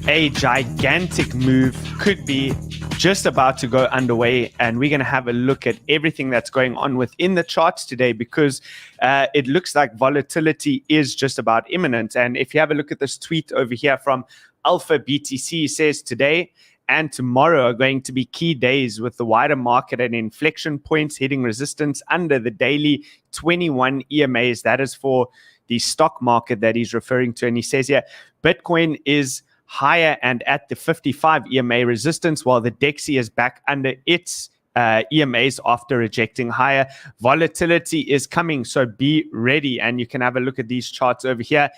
A gigantic move could be just about to go underway, and we're going to have a look at everything that's going on within the charts today, because it looks like volatility is just about imminent. And if you have a look at this tweet over here from Alpha BTC, says today and tomorrow are going to be key days with the wider market at inflection points hitting resistance under the daily 21 EMAs. That is for the stock market that he's referring to. And he says here, Bitcoin is higher and at the 55 EMA resistance, while the DXY is back under its EMAs after rejecting higher. Volatility is coming, so be ready. And you can have a look at these charts over here.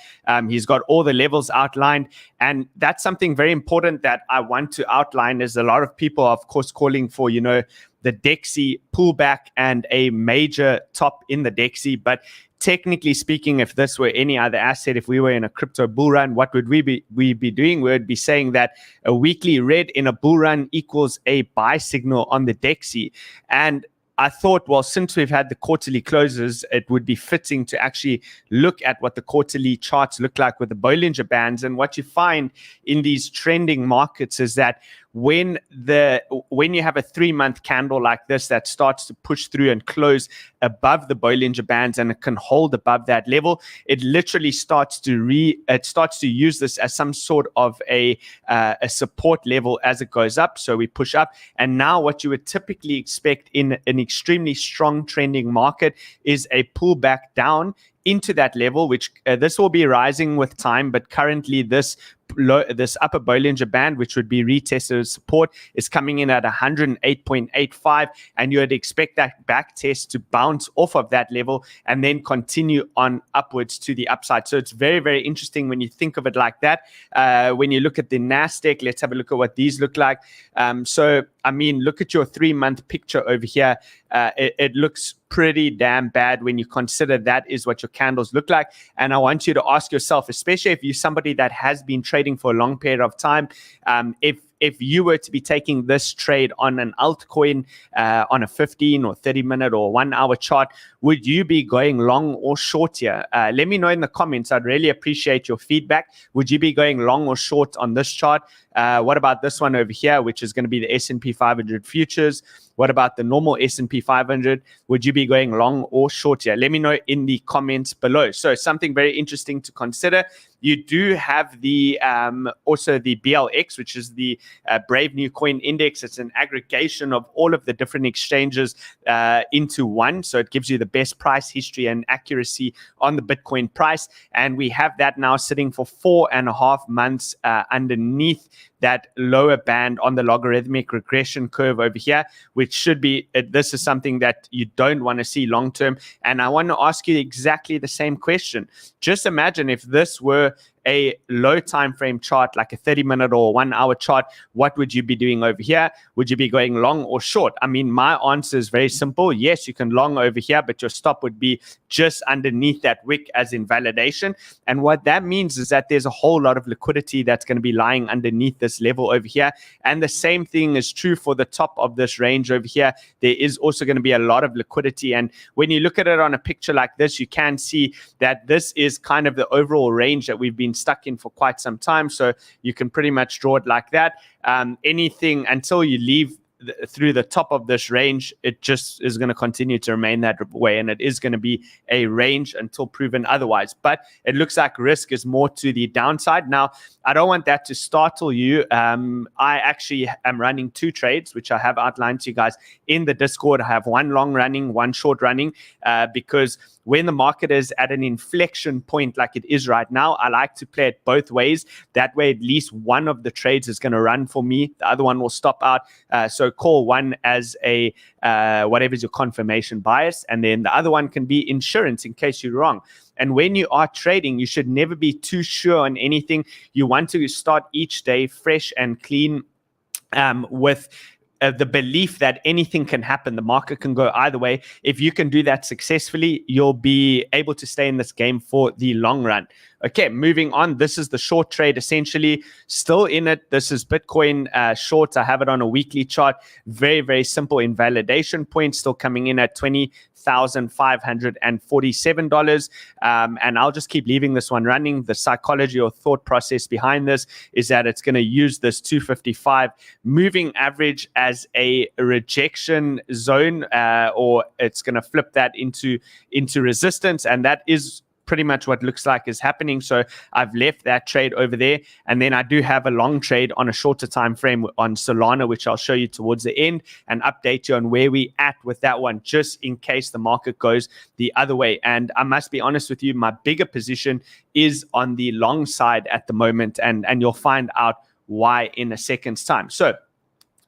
He's got all the levels outlined, and that's something very important that I want to outline. Is a lot of people are, of course, calling for, the DXY pullback and a major top in the DXY, but technically speaking, if this were any other asset, if we were in a crypto bull run, what would we be doing? We would be saying that a weekly red in a bull run equals a buy signal on the DXY. And I thought, well, since we've had the quarterly closes, it would be fitting to actually look at what the quarterly charts look like with the Bollinger Bands. And what you find in these trending markets is that when you have a 3-month candle like this that starts to push through and close above the Bollinger Bands, and it can hold above that level, it literally starts to use this as some sort of a support level as it goes up. So we push up, and now what you would typically expect in an extremely strong trending market is a pullback down into that level, which this will be rising with time, but currently this upper Bollinger Band, which would be retested as support, is coming in at 108.85, and you would expect that back test to bounce off of that level and then continue on upwards to the upside. So it's very, very interesting when you think of it like that. When you look at the NASDAQ, let's have a look at what these look like. Look at your 3-month picture over here. It looks pretty damn bad when you consider that is what your candles look like. And I want you to ask yourself, especially if you're somebody that has been trading for a long period of time, if you were to be taking this trade on an altcoin on a 15 or 30 minute or 1 hour chart, would you be going long or short here? Let me know in the comments. I'd really appreciate your feedback. Would you be going long or short on this chart? What about this one over here, which is going to be the S&P 500 futures? What about the normal S&P 500? Would you be going long or short here? Let me know in the comments below. So something very interesting to consider. You do have the also the BLX, which is the Brave New Coin Index. It's an aggregation of all of the different exchanges into one. So it gives you the best price history and accuracy on the Bitcoin price. And we have that now sitting for 4.5 months underneath that lower band on the logarithmic regression curve over here, which should be, this is something that you don't want to see long term. And I want to ask you exactly the same question. Just imagine if this were a low time frame chart, like a 30-minute or 1 hour chart, what would you be doing over here? Would you be going long or short? I mean, my answer is very simple. Yes, you can long over here, but your stop would be just underneath that wick as in validation. And what that means is that there's a whole lot of liquidity that's going to be lying underneath this level over here. And the same thing is true for the top of this range over here. There is also going to be a lot of liquidity. And when you look at it on a picture like this, you can see that this is kind of the overall range that we've been stuck in for quite some time. So you can pretty much draw it like that. Anything until you leave through the top of this range, it just is going to continue to remain that way, and it is going to be a range until proven otherwise. But it looks like risk is more to the downside. Now, I don't want that to startle you. I actually am running 2 trades, which I have outlined to you guys in the Discord. I have 1 long running, 1 short running, because when the market is at an inflection point like it is right now, I like to play it both ways. That way, at least one of the trades is going to run for me. The other one will stop out. So call one as a whatever is your confirmation bias, and then the other one can be insurance in case you're wrong. And when you are trading, you should never be too sure on anything. You want to start each day fresh and clean with the belief that anything can happen. The market can go either way. If you can do that successfully, you'll be able to stay in this game for the long run. Okay, moving on. This is the short trade, essentially. Still in it. This is Bitcoin short. I have it on a weekly chart. Very, very simple invalidation point. Still coming in at $20,547. And I'll just keep leaving this one running. The psychology or thought process behind this is that it's going to use this 255 moving average as a rejection zone, or it's going to flip that into resistance. And that is pretty much what looks like is happening. So I've left that trade over there. And then I do have a long trade on a shorter time frame on Solana, which I'll show you towards the end and update you on where we at with that one, just in case the market goes the other way. And I must be honest with you, my bigger position is on the long side at the moment. And you'll find out why in a second's time. So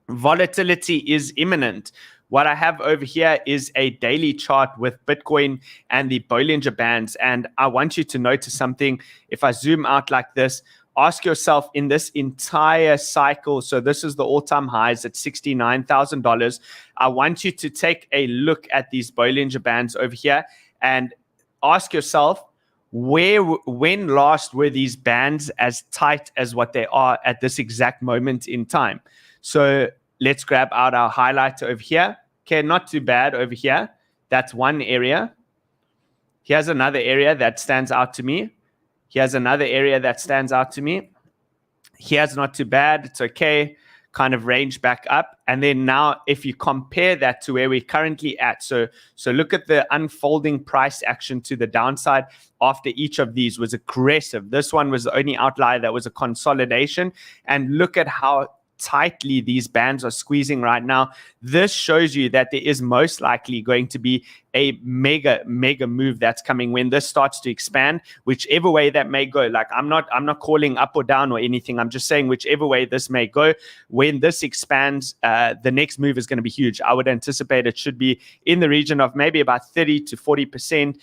volatility is imminent. What I have over here is a daily chart with Bitcoin and the Bollinger Bands. And I want you to notice something. If I zoom out like this, ask yourself in this entire cycle. So this is the all-time highs at $69,000. I want you to take a look at these Bollinger Bands over here and ask yourself, when last were these bands as tight as what they are at this exact moment in time? So let's grab out our highlighter over here. Okay, not too bad over here. That's one area. Here's another area that stands out to me. Here's another area that stands out to me. Here's not too bad. It's okay. Kind of range back up. And then now if you compare that to where we're currently at, so look at the unfolding price action to the downside after each of these was aggressive. This one was the only outlier that was a consolidation. And look at how tightly these bands are squeezing right now. This shows you that there is most likely going to be a mega move that's coming when this starts to expand, whichever way that may go. Like I'm not calling up or down or anything. I'm just saying whichever way this may go, when this expands, the next move is going to be huge. I would anticipate it should be in the region of maybe about 30 to 40%.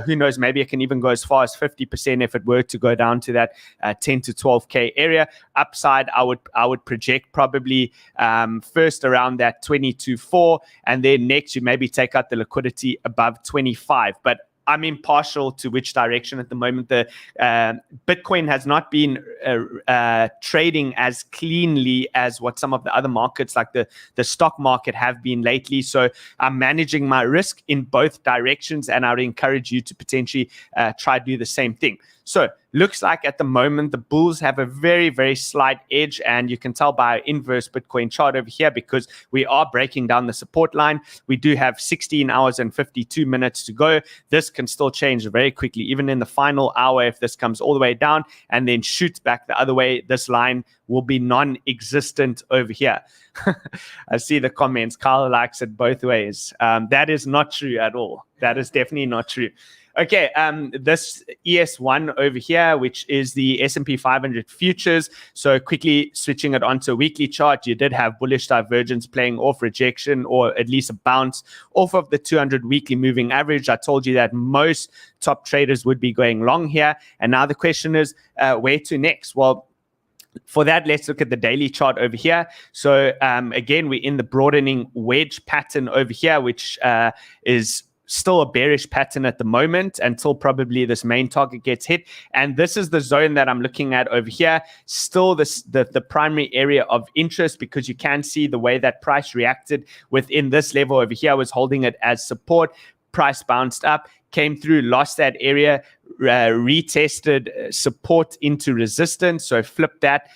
Who knows? Maybe it can even go as far as 50% if it were to go down to that 10 to 12K area. Upside, I would project probably first around that 22.4, and then next you maybe take out the liquidity above 25. But I'm impartial to which direction at the moment. The Bitcoin has not been trading as cleanly as what some of the other markets like the stock market have been lately. So I'm managing my risk in both directions, and I would encourage you to potentially try to do the same thing. So looks like at the moment the bulls have a very, very slight edge, and you can tell by our inverse Bitcoin chart over here because we are breaking down the support line. We do have 16 hours and 52 minutes to go. This can still change very quickly, even in the final hour. If this comes all the way down and then shoots back the other way, this line will be non-existent over here. I see the comments. Kyle likes it both ways. That is not true at all. That is definitely not true. Okay, this ES1 over here, which is the S&P 500 futures. So quickly switching it onto a weekly chart, you did have bullish divergence playing off rejection, or at least a bounce off of the 200 weekly moving average. I told you that most top traders would be going long here. And now the question is, where to next? Well, for that, let's look at the daily chart over here. So again, we're in the broadening wedge pattern over here, which is still a bearish pattern at the moment until probably this main target gets hit. And this is the zone that I'm looking at over here. Still the primary area of interest, because you can see the way that price reacted within this level over here. I was holding it as support. Price bounced up, came through, lost that area, retested support into resistance. So flipped that,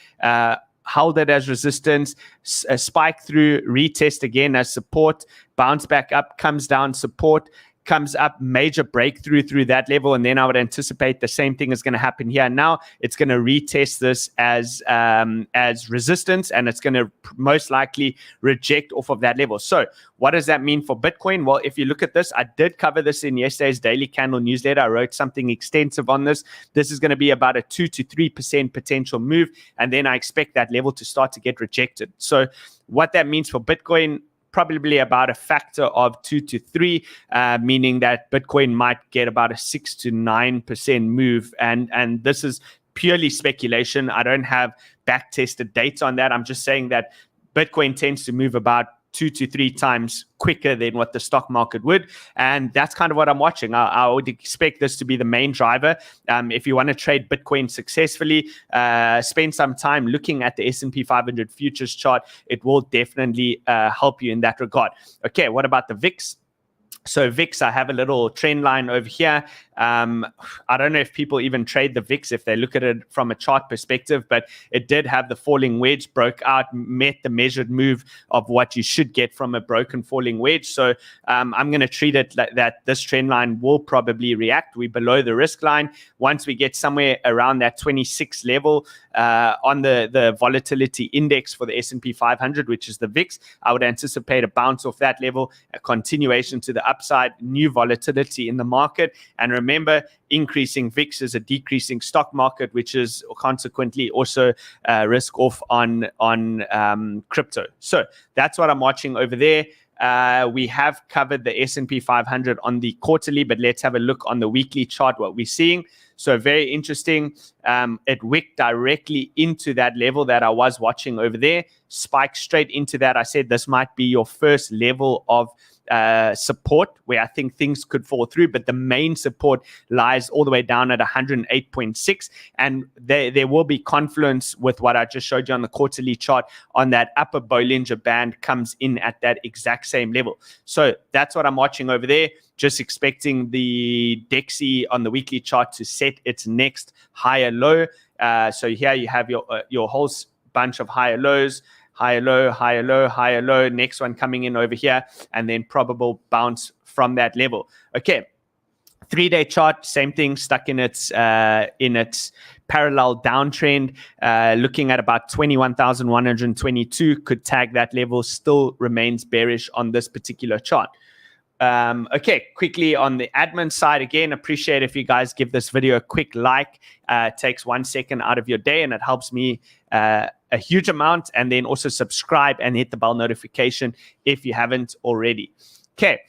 held it as resistance, spike through, retest again as support, bounce back up, comes down, support, comes up, major breakthrough through that level. And then I would anticipate the same thing is going to happen here. Now it's going to retest this as resistance, and it's going to most likely reject off of that level. So what does that mean for Bitcoin? Well, if you look at this, I did cover this in yesterday's daily candle newsletter. I wrote something extensive on this. This is going to be about a 2 to 3% potential move, and then I expect that level to start to get rejected. So what that means for Bitcoin, probably about a factor of 2 to 3, meaning that Bitcoin might get about a 6 to 9% move. And this is purely speculation. I don't have back-tested data on that. I'm just saying that Bitcoin tends to move about 2 to 3 times quicker than what the stock market would. And that's kind of what I'm watching. I would expect this to be the main driver. If you want to trade Bitcoin successfully, spend some time looking at the S&P 500 futures chart. It will definitely help you in that regard. Okay, what about the VIX? So VIX, I have a little trend line over here. I don't know if people even trade the VIX if they look at it from a chart perspective, but it did have the falling wedge, broke out, met the measured move of what you should get from a broken falling wedge. So I'm going to treat it like that this trend line will probably react. We're below the risk line. Once we get somewhere around that 26 level on the volatility index for the S&P 500, which is the VIX, I would anticipate a bounce off that level, a continuation to the upside, new volatility in the market. And remember, increasing VIX is a decreasing stock market, which is consequently also risk off on crypto. So that's what I'm watching over there. We have covered the S&P 500 on the quarterly, but let's have a look on the weekly chart, what we're seeing. So very interesting. It wicked directly into that level that I was watching over there, spiked straight into that. I said this might be your first level of support where I think things could fall through, but the main support lies all the way down at 108.6, and there will be confluence with what I just showed you on the quarterly chart on that upper Bollinger Band comes in at that exact same level. So that's what I'm watching over there. Just expecting the DXY on the weekly chart to set its next higher low. So here you have your whole bunch of higher lows. Higher low, higher low, higher low. Next one coming in over here, and then probable bounce from that level. Okay, 3-day chart, same thing, stuck in its parallel downtrend, looking at about 21,122. Could tag that level. Still remains bearish on this particular chart. Okay, quickly on the admin side, again, appreciate if you guys give this video a quick like. It takes 1 second out of your day, and it helps me a huge amount. And then also subscribe and hit the bell notification if you haven't already. Okay,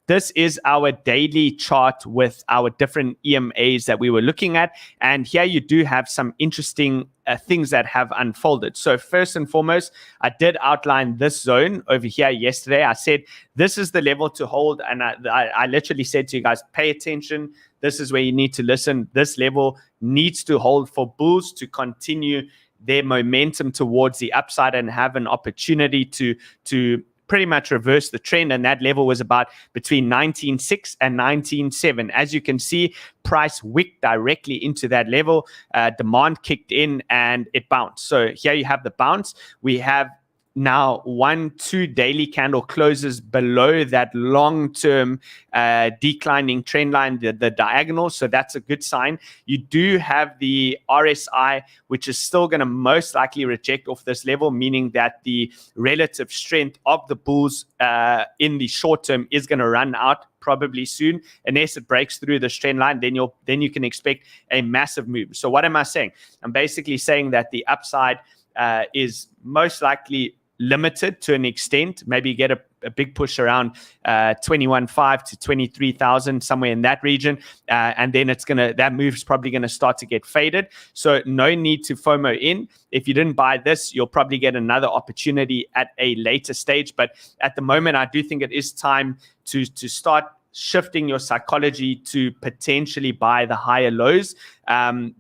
this is our daily chart with our different EMAs that we were looking at. And here you do have some interesting things that have unfolded. So first and foremost, I did outline this zone over here yesterday. I said, this is the level to hold. And I literally said to you guys, pay attention. This is where you need to listen. This level needs to hold for bulls to continue their momentum towards the upside and have an opportunity to pretty much reverse the trend. And that level was about between 19.6 and 19.7. As you can see, price wicked directly into that level. Demand kicked in and it bounced. So here you have the bounce. We have now 1-2 daily candle closes below that long-term declining trend line, the diagonal. So that's a good sign. You do have the RSI, which is still going to most likely reject off this level, meaning that the relative strength of the bulls in the short term is going to run out probably soon. Unless it breaks through this trend line, then you can expect a massive move. So what am I saying? I'm basically saying that the upside is most likely limited to an extent. Maybe get a big push around 21.5 to 23,000, somewhere in that region, and then that move's probably gonna start to get faded. So no need to FOMO in. If you didn't buy this, you'll probably get another opportunity at a later stage. But at the moment, I do think it is time to start shifting your psychology to potentially buy the higher lows.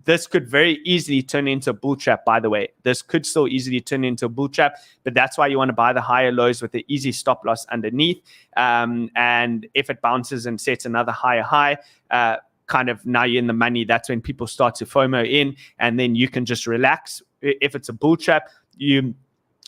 This could very easily turn into a bull trap, by the way. This could still easily turn into a bull trap, but that's why you want to buy the higher lows with the easy stop loss underneath. And if it bounces and sets another higher high, kind of now you're in the money, that's when people start to FOMO in, and then you can just relax. If it's a bull trap,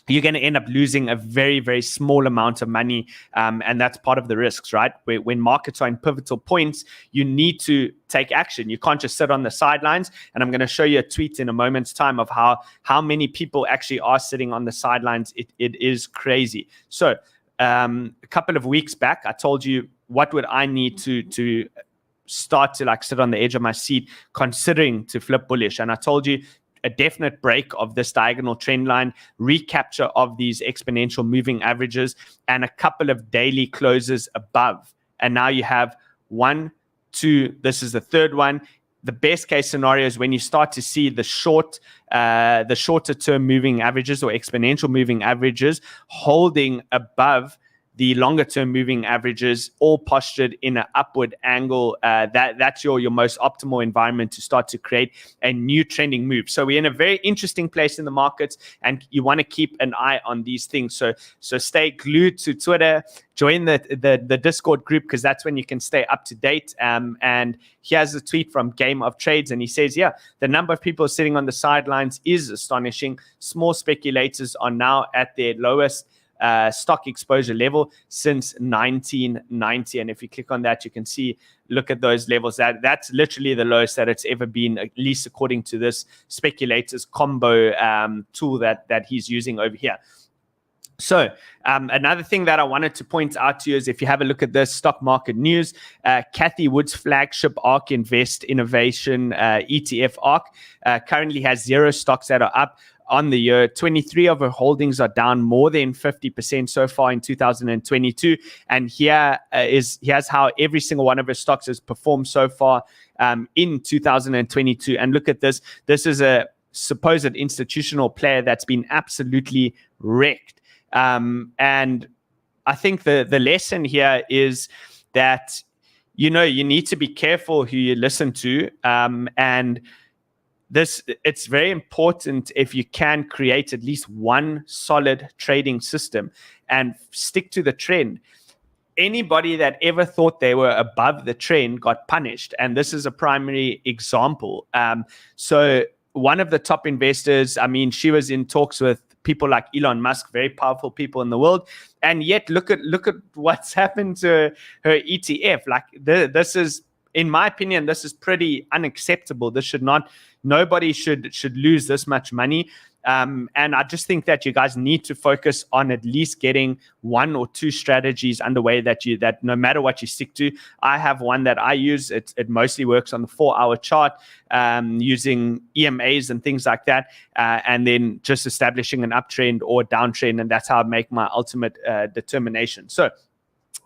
you're going to end up losing a very, very small amount of money. And that's part of the risks, right? When markets are in pivotal points, you need to take action. You can't just sit on the sidelines. And I'm going to show you a tweet in a moment's time of how many people actually are sitting on the sidelines. It is crazy. So a couple of weeks back, I told you what would I need to start to like sit on the edge of my seat considering to flip bullish. And I told you a definite break of this diagonal trend line, recapture of these exponential moving averages, and a couple of daily closes above. And now you have 1, 2, this is the third one. the best case scenario is when you start to see the shorter term moving averages or exponential moving averages holding above the longer term moving averages, all postured in an upward angle. That's your most optimal environment to start to create a new trending move. So we're in a very interesting place in the markets, and you want to keep an eye on these things. So stay glued to Twitter, join the Discord group, because that's when you can stay up to date. And here's a tweet from Game of Trades, and he says, yeah, the number of people sitting on the sidelines is astonishing. Small speculators are now at their lowest stock exposure level since 1990. And if you click on that, you can see, look at those levels. That's literally the lowest that it's ever been, at least according to this speculators combo tool that he's using over here. So another thing that I wanted to point out to you is, if you have a look at this stock market news, Kathy Wood's flagship ARK Invest Innovation ETF ARK currently has 0 stocks that are up on the year. 23 of her holdings are down more than 50% so far in 2022. And here's how every single one of her stocks has performed so far in 2022. And look at this. This is a supposed institutional player that's been absolutely wrecked. And I think the lesson here is that, you need to be careful who you listen to. And it's very important, if you can, create at least one solid trading system and stick to the trend. Anybody that ever thought they were above the trend got punished. And this is a primary example. So one of the top investors, she was in talks with people like Elon Musk, very powerful people in the world. And yet look at what's happened to her ETF. Like this is, in my opinion, this is pretty unacceptable. Nobody should lose this much money. And I just think that you guys need to focus on at least getting 1 or 2 strategies underway that no matter what you stick to. I have one that I use. It mostly works on the 4-hour chart, using EMAs and things like that, and then just establishing an uptrend or downtrend, and that's how I make my ultimate determination. So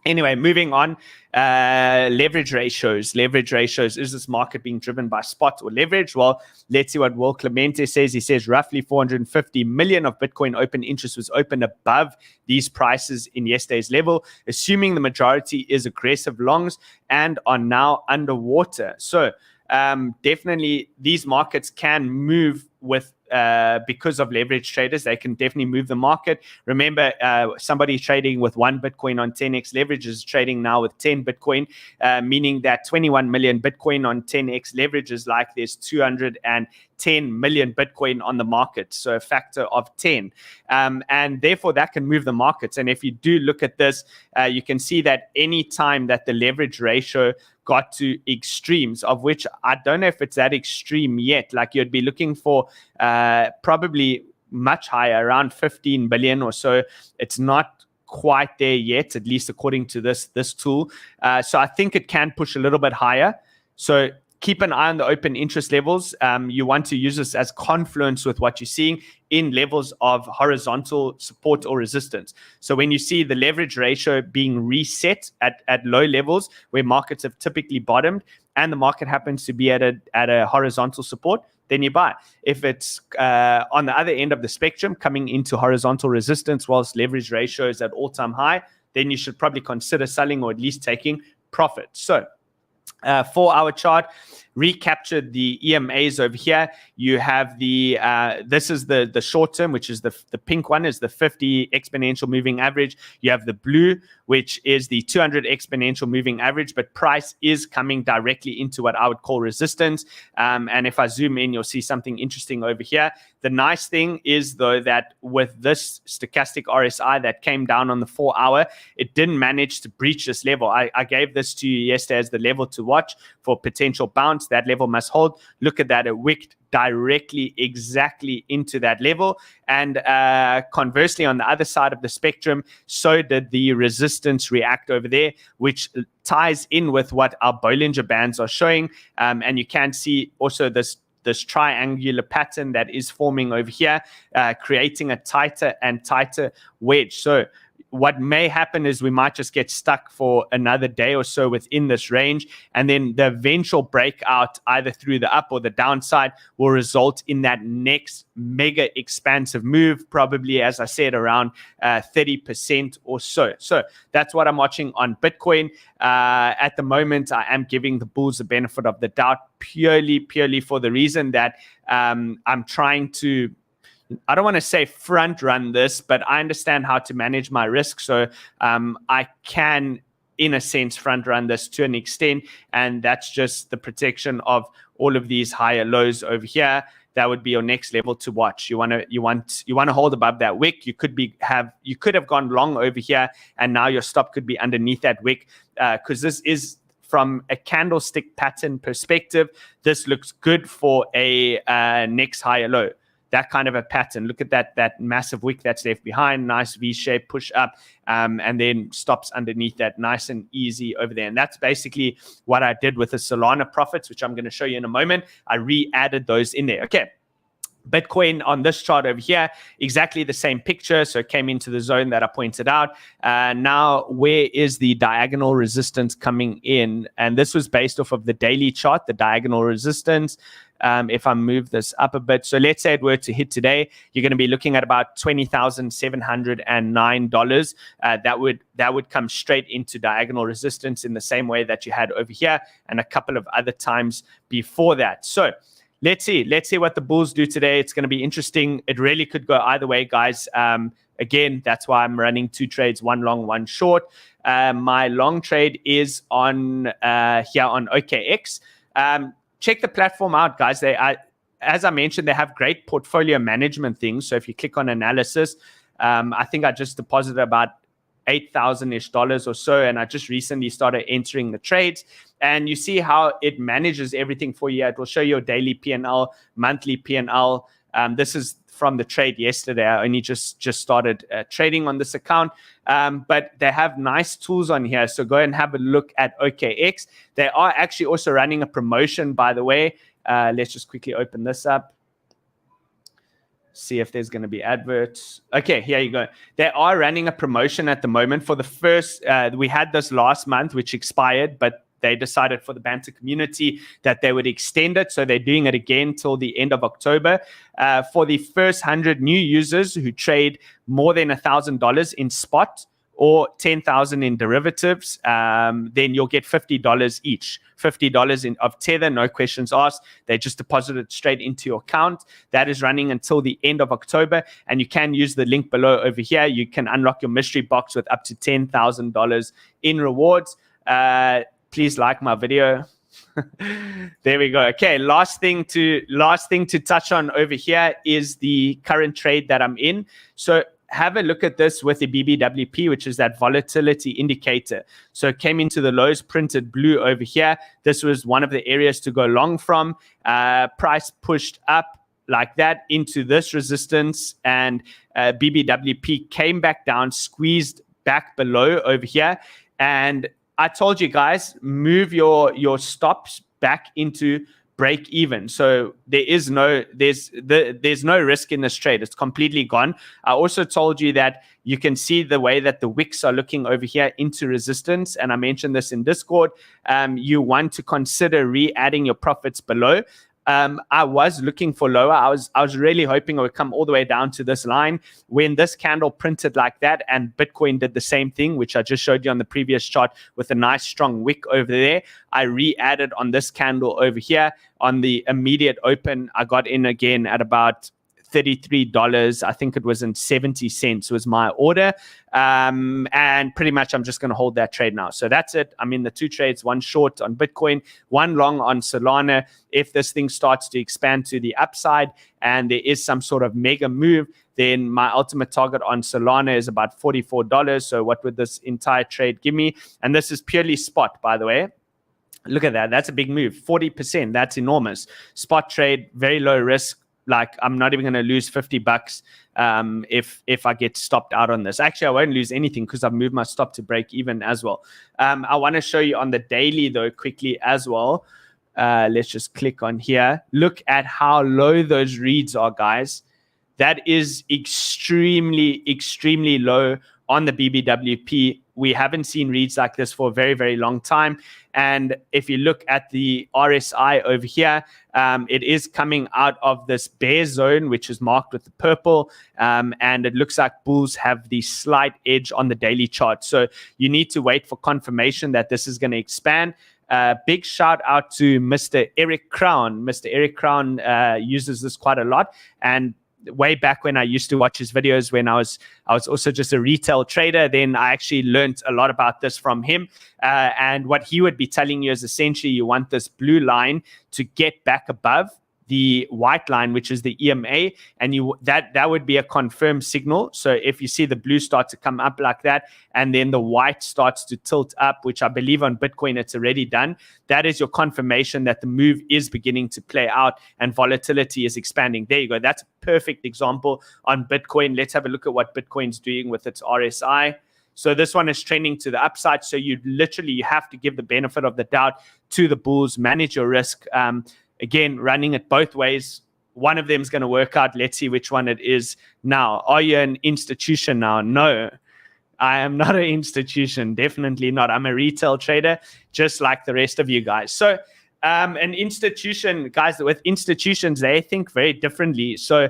anyway, moving on, leverage ratios. Leverage ratios. Is this market being driven by spot or leverage? Well, let's see what Will Clemente says. He says roughly 450 million of Bitcoin open interest was open above these prices in yesterday's level, assuming the majority is aggressive longs and are now underwater. So definitely these markets can move with because of leverage traders. They can definitely move the market. Remember, somebody trading with 1 Bitcoin on 10x leverage is trading now with 10 Bitcoin, meaning that 21 million Bitcoin on 10x leverage is like there's 210 million Bitcoin on the market, so a factor of 10. And therefore, that can move the markets. And if you do look at this, you can see that any time that the leverage ratio got to extremes, of which I don't know if it's that extreme yet. Like you'd be looking for probably much higher, around 15 billion or so. It's not quite there yet, at least according to this tool. So I think it can push a little bit higher. So keep an eye on the open interest levels. You want to use this as confluence with what you're seeing in levels of horizontal support or resistance. So when you see the leverage ratio being reset at low levels where markets have typically bottomed, and the market happens to be at a horizontal support, then you buy. If it's on the other end of the spectrum, coming into horizontal resistance whilst leverage ratio is at all-time high, then you should probably consider selling or at least taking profit. So 4-hour chart, recaptured the EMAs over here. You have the this is the short term, which is the pink one, is the 50 exponential moving average. You have the blue, which is the 200 exponential moving average, but price is coming directly into what I would call resistance. And if I zoom in, you'll see something interesting over here. The nice thing is, though, that with this stochastic RSI that came down on the 4-hour, it didn't manage to breach this level. I gave this to you yesterday as the level to watch for potential bounce. That level must hold. Look at that. It wicked directly exactly into that level. And conversely, on the other side of the spectrum, so did the resistance react over there, which ties in with what our Bollinger Bands are showing. And you can see also this triangular pattern that is forming over here, creating a tighter and tighter wedge. So what may happen is we might just get stuck for another day or so within this range, and then the eventual breakout either through the up or the downside will result in that next mega expansive move, probably, as I said, around 30% or so. So that's what I'm watching on Bitcoin. At the moment, I am giving the bulls the benefit of the doubt purely for the reason that I'm trying to, I don't want to say front run this, but I understand how to manage my risk. So I can, in a sense, front run this to an extent. And that's just the protection of all of these higher lows over here. That would be your next level to watch. You want to hold above that wick. You could have gone long over here, and now your stop could be underneath that wick, because this is, from a candlestick pattern perspective, this looks good for a next higher low. That kind of a pattern. Look at that massive wick that's left behind, nice V-shape push up, and then stops underneath that, nice and easy over there. And that's basically what I did with the Solana profits, which I'm going to show you in a moment. I re-added those in there. Okay. Bitcoin on this chart over here, exactly the same picture. So it came into the zone that I pointed out. Now, where is the diagonal resistance coming in? And this was based off of the daily chart, the diagonal resistance. If I move this up a bit, so let's say it were to hit today, you're going to be looking at about $20,709. That would come straight into diagonal resistance in the same way that you had over here and a couple of other times before that. So let's see what the bulls do today. It's going to be interesting. It really could go either way, guys. Again, that's why I'm running two trades, one long, one short. My long trade is on here on OKX. Check the platform out, guys. As I mentioned, they have great portfolio management things. So if you click on analysis, I think I just deposited about $8,000-ish or so, and I just recently started entering the trades. And you see how it manages everything for you. It will show your daily P&L, monthly P&L. This is from the trade yesterday. I only just started trading on this account. But they have nice tools on here. So go and have a look at OKX. They are actually also running a promotion, by the way. Let's just quickly open this up. See if there's going to be adverts. Okay, here you go. They are running a promotion at the moment for the first, we had this last month, which expired, but they decided for the Banter community that they would extend it. So they're doing it again till the end of October. For the first 100 new users who trade more than $1,000 in spot or 10,000 in derivatives, then you'll get $50 each. $50 of Tether, no questions asked. They just deposit it straight into your account. That is running until the end of October, and you can use the link below over here. You can unlock your mystery box with up to $10,000 in rewards. Please like my video. There we go. Okay, last thing to touch on over here is the current trade that I'm in. So have a look at this with the BBWP, which is that volatility indicator. So it came into the lows, printed blue over here. This was one of the areas to go long from. Price pushed up like that into this resistance, and BBWP came back down, squeezed back below over here. And I told you guys, move your stops back into break even. So there's no risk in this trade. It's completely gone. I also told you that you can see the way that the wicks are looking over here into resistance. And I mentioned this in Discord. You want to consider re-adding your profits below. I was looking for lower. I was really hoping it would come all the way down to this line. When this candle printed like that, and Bitcoin did the same thing, which I just showed you on the previous chart with a nice strong wick over there, I re-added on this candle over here. On the immediate open, I got in again at about $33. I think it was in 70 cents was my order. And pretty much I'm just going to hold that trade now. So that's it. I'm in the two trades, one short on Bitcoin, one long on Solana. If this thing starts to expand to the upside and there is some sort of mega move, then my ultimate target on Solana is about $44. So what would this entire trade give me? And this is purely spot, by the way. Look at that. That's a big move. 40%. That's enormous. Spot trade, very low risk. Like, I'm not even going to lose $50 if I get stopped out on this. Actually, I won't lose anything because I've moved my stop to break even as well. I want to show you on the daily, though, quickly as well. Let's just click on here. Look at how low those reads are, guys. That is extremely, extremely low on the BBWP. We haven't seen reads like this for a very, very long time. And if you look at the RSI over here, it is coming out of this bear zone, which is marked with the purple. And it looks like bulls have the slight edge on the daily chart. So you need to wait for confirmation that this is going to expand. Big shout out to Mr. Eric Crown. Mr. Eric Crown uses this quite a lot. And way back when I used to watch his videos when I was also just a retail trader, then I actually learned a lot about this from him. And what he would be telling you is essentially you want this blue line to get back above the white line, which is the EMA, and that would be a confirmed signal. So if you see the blue start to come up like that, and then the white starts to tilt up, which I believe on Bitcoin it's already done, that is your confirmation that the move is beginning to play out and volatility is expanding. There you go. That's a perfect example on Bitcoin. Let's have a look at what Bitcoin's doing with its RSI. So this one is trending to the upside. So you have to give the benefit of the doubt to the bulls, manage your risk. Again, running it both ways. One of them is going to work out. Let's see which one it is now. Are you an institution now? No, I am not an institution. Definitely not. I'm a retail trader, just like the rest of you guys. So an institution, guys, with institutions, they think very differently. So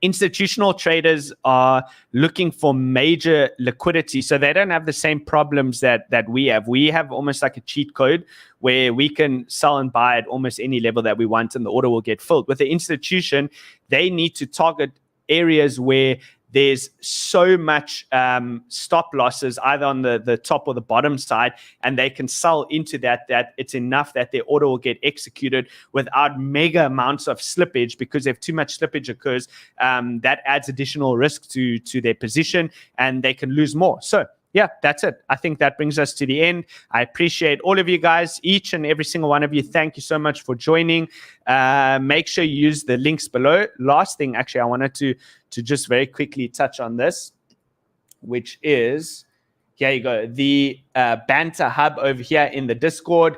institutional traders are looking for major liquidity, so they don't have the same problems that we have. We have almost like a cheat code where we can sell and buy at almost any level that we want and the order will get filled. With the institution, they need to target areas where there's so much stop losses either on the top or the bottom side, and they can sell into that it's enough that their order will get executed without mega amounts of slippage, because if too much slippage occurs, that adds additional risk to their position and they can lose more. So yeah, that's it. I think that brings us to the end. I appreciate all of you guys, each and every single one of you. Thank you so much for joining. Make sure you use the links below. Last thing, actually, I wanted to just very quickly touch on this, which is, here you go, the Banter Hub over here in the Discord.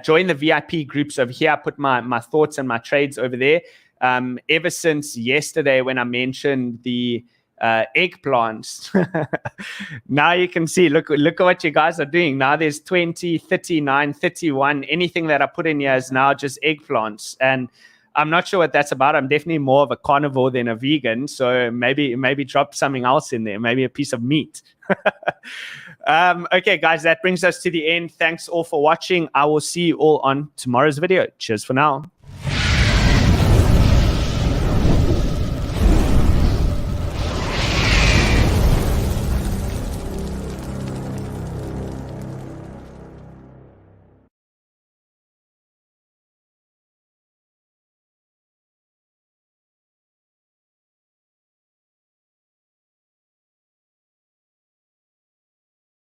Join the VIP groups over here. I put my thoughts and my trades over there. Ever since yesterday when I mentioned the eggplants, now you can see, look at what you guys are doing. Now there's 20, 39, 31. Anything that I put in here is now just eggplants, and I'm not sure what that's about. I'm definitely more of a carnivore than a vegan, so maybe drop something else in there, maybe a piece of meat. Okay guys, that brings us to the end. Thanks all for watching. I will see you all on tomorrow's video. Cheers for now.